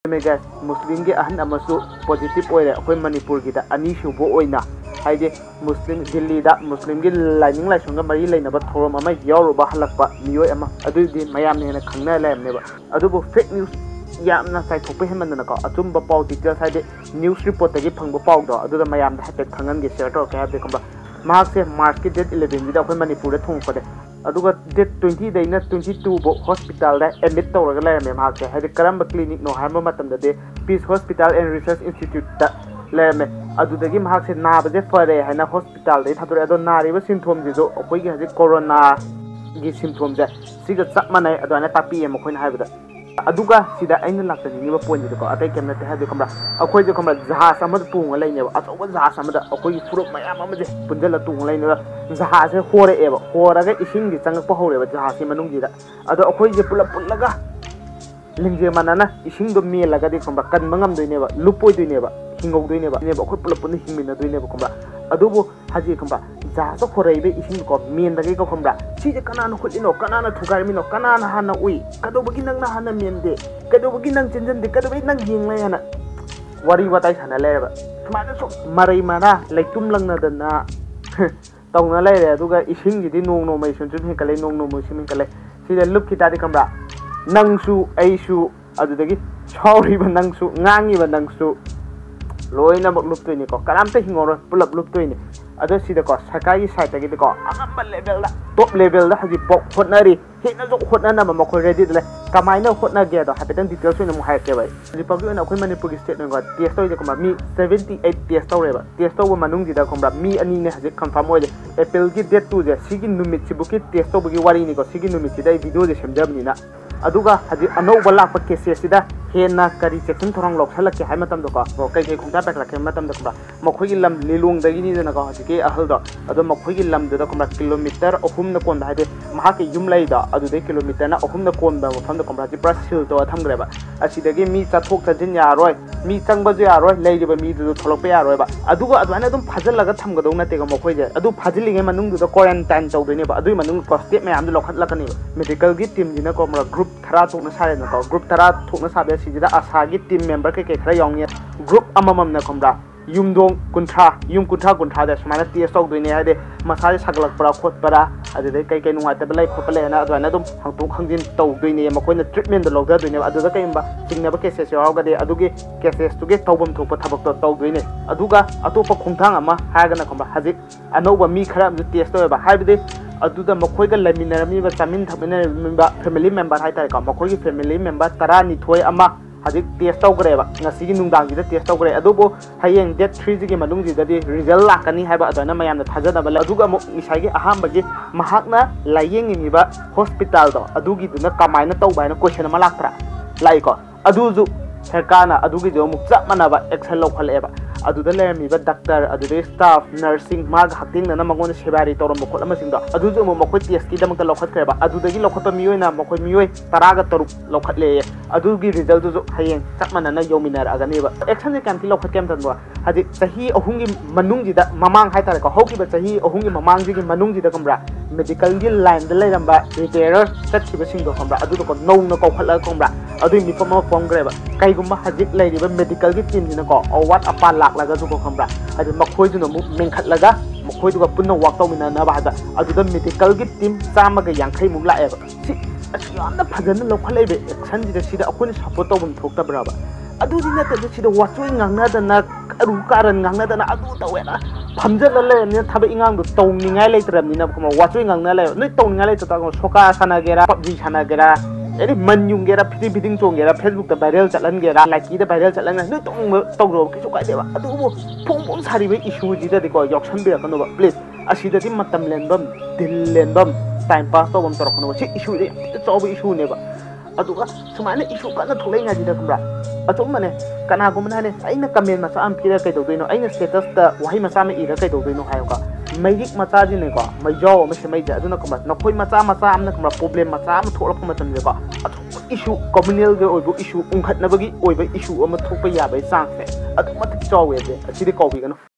Guys, Muslim के अहन अमसु positive ओइरे अखोय Manipur की अनीसुबो ओइना हाइदे मुस्लिम दिल्ली दा मुस्लिम की लाइनिंग लाइसंग मरी लेनब थोरम अमा यावरुबा हलकपा मियोय अमा अदुदि मयामने हेना खंगना लायमनेबा अदुबो फेक न्यूज यामना साइथोपे हेमननako अचुंबा पाउ डिटेल्स हाइदे न्यूज रिपोर्ट तगी फंगबो पाउ दो अदुदा मयामदा हाइते खंगन गे शेयर तो क्या देखंबा मार्च से मार्च की डेट 11 दा अखोय मणिपुर दा थोंगपदे अदुगा डेट 20 दैना 22 बो हॉस्पिटल दा एडमिट तौरगा लायमे मार्च हाइदे करम क्लिनिक नो हाइम मतम the peace hospital and research institute दा लेमे अदुदगी महाक से नाबजे फरे हैना हॉस्पिटल दे थादुरे अदो नारिबो सिम्पटोम जिजो अखोयगी हजे कोरोना गी सिम्पटोम जे सिगा चप माने अदोना तापी एम अखोयना हाइबदा अदुगा सिदा आइना लाक्तनिबो पॉइंट दिको अतै केमना ते हादे कमरा अखोय जे कमरा जहाज अमद तुंग लैनेबा अचौबा जहाज अमद अखोयगी फुरुप मयाम अमजे पुंजला तुंग लैनेबा जहाज से होरे एबा होरगा इसिंग गी चंगप हौरेबा जहाज से मनुंग जिदा अदो अखोय जे पुला पुलगा लिंजे मानाना इसिंग दो मेलगा दे कमरा कन मंगम दोइनेबा लुपोय दोइनेबा हिंगौ दोइनेबा नेबा अखोय पुला पुन हिंमिना दोइनेबा कमरा अदुबो हाजी कमरा जहाज खोरैबे इसिंग को मेनदगे को कमरा सिजे कनाना खुलिनो कनाना थुगारमिनो कनाना हाना उई कदोबगी नंगना हाना मेनदे कदोबगी नंग चिंजनदे कदोबगी नंग हिंगलै हाना वारी वाताय साना लेबा सुमाना सो मरै माना लैतुम लंगनदना तौना लेरे अदुगा इसिंग गिदि नोंग नोमै सुनजुम हेकलै नोंग नोमै सिमिन कलै सिदे लुप खितादि कमरा नंगसु ऐसु अदुदगी छौरिबा नंगसु ngangiba नंगसु लोइना मक लुप्तोइने को कनामते हिंगोरो पुलप लुप्तोइने अदो सिदा को सरकारी साइट तगी को अगम लेवल दा टॉप लेवल दा हजि पॉक होटनरी हेना जो होटना म मखो रेडी दले कमाइना होटना गे दो हापेटन डिटेल्स ओइना मु हायके बाय रिपब्लिक ओइना अखोय मणिपुर स्टेट न टेस्ट तोइ को मी 78 टेस्ट तौरेबा टेस्ट तौबो मनुंग जिदा कोमरा मी अनि ने हजि कंफर्म ओइले अप्रैल की डेट 2 जे सिगी नुमित सिबुकी टेस्ट तौबगी वारी नि को सिगी नुमित सिदा वीडियो जे सेमजबनिना अदुगा हजि अनौबा लाप केसेस सिदा हेना करी सेक्शन थोरंग लौसलके हाय मतम दो को कई खुंता पैखलके मतम दो को मखोगी लम लिलोंग दगी नि जना को हजि के अहल दो अदो मखोगी लम दो को किलोमीटर 3 न कोन हायदे महाके युम लै दा अदुदे किलोमीटर न 3 न कोन दा मफम दो को हजि प्रा सिल तो थमग्रेबा असिदगी मी चथोक चजिन यारोय मी चंगबजु यारोय लैरिबा मी दु थोलकपे यारोयबा अदुगा अदवाना दुम फाजलगा थमगदौ नते को मखोय जे अदु फाजिलिगे मनुंग दु क्वारंटाइन तौदोनेबा अदुइ मनुंग को स्टेप मयाम दु लखतलकनी मेडिकल गी टीम जिना को ग्रुप थरा तोकना सारे न को ग्रुप थरा थोकना साबे सिजिदा आसागी टीम मेंबर के खरा यावनी ग्रुप अममम न खमरा युमदोंग कुंठा युम कुंठा कुंठा दा समाना टेस्ट तौदोइने हादे मसाजे सगलकपरा खोटपरा अदुदे कई नुवाइतबा लै खोपले ना अदवाना दुम हंतोक हंजिन तौदोइने मकोइना ट्रीटमेंट द लौदोइने अदुदा कइमबा चिंगनाबा केसेस यावगदे अदुगे केसेस तुगे तौबम थोप थबक तो तौदोइने अदुगा अतोप खोंथांग अमा हागना खमबा हजिक अनौबा मी खरा टेस्ट तौबा हाइबदे अदुदा मखोइगा लैमिनरमीबा चामिन थमिनरमीबा फैमिली मेंबर हाइतारे का मखोइगी फैमिली मेंबर 12 अमा हजिक टेस्ट तौग्रेबा ngasiगी नुंदांगीदा टेस्ट तौग्रे अदुबो हयेंग डेट 3 जिगी मनुंगजीदादी रिजल्ट लाकनी हाइबा अदना मयामना थाजदबा अदुगा मो इसाइगी अहामबगी महाकना लायेंगिनिबा हॉस्पिटल दो अदुगी दुना कमाइना तौबाइना क्वेश्चन अमा लाक्तरा लाइको अदुजु सरकारना अदुगी जो मुक चप मानबा एक्शन लौखलेबा अदुदा लेरमीबा डॉक्टर अदुदे स्टाफ नर्सिंग माग हक्तिंगना मगोन सेबारी तौरम खोलमसिंग दो अदुजु मो मखोय टेस्ट की दमक लौखतखेबा अदुदगी लौखत मियोयना मखोय मियोय 10 तरुक लौखतले अदुगी रिजल्ट जो हयेंग चप मानना योमिनार अगनेबा एक्शन जे कामति लौखत केम तनबा हजि सही अहुंगी मनुंगजिदा ममांग हाइतारे को होकिबा सही अहुंगी ममांग जिगी मनुंगजिदा कमरा मेडिकल गी लाइन द लेरंबा रिपेयर चटखिबसिंग दो कमरा अदुदो को नौना कौखतला कमरा अदुइ मिफम फोंग्रेबा कईगुम्बा हजिक लैरिबा मेडिकल गी टीम जिना को अवाट अपा लाक्लागा जुको खमरा अदु मखोइजुनो मु मेंखतलागा मखोइदुगा पुन्ना वाक तौमिनाना बादा अदुदा मेडिकल गी टीम 150 मु लाएबा सि यामना फजन लौखलैबे एक्शन जिदा सिदा अखोइना सपोर्ट तौबम थोक्तबराबा अदुदि नते सिदा वाचोइ ngangnadana अरु कारन ngangnadana अदु तवेना फमजल लेने थाबे इंगांग तौनिंगाय लेत्रमनिना खमा वाचोइ ngangnा ले नै तौनिंगाय लेता सोका सानागेरा पबजी सानागेरा एरी मन्युंगेरा फिदिंग चोंगेरा फेसबुक दा वायरल चलनगेरा लाइकी दा वायरल चलनगा नै तौरो किसु कायदेबा अदुबो फोंग सारिबे इशू जिदा देखो यक्सन बिरकनोबा प्लीज असिदति मतम लेनबम दिल लेनबम टाइम पास तौबम तरखनोबा सि इशू दे चौब इशू नेबा अदुगा सुमाने इशू काना थोलेंगा जिदा कमरा अतुमने कनागुमना ने आइना कमेंट मचा आम पिरा कई दोइनो आइना स्टेटस दा वही मचा में इरा कई दोइनो हायोका मैगिक मचा जिने को मैजो मसे मैजा अदुना कमा नखोय मचा आमना कमरा प्रॉब्लम मचा आम थोरप मतम जे को अतु इशू कम्युनल गे ओइबो इशू उंखतनबगी ओइबो इशू अमा थोप याबै चांस से अदु मत चौवे जे असिदि कौबिगनो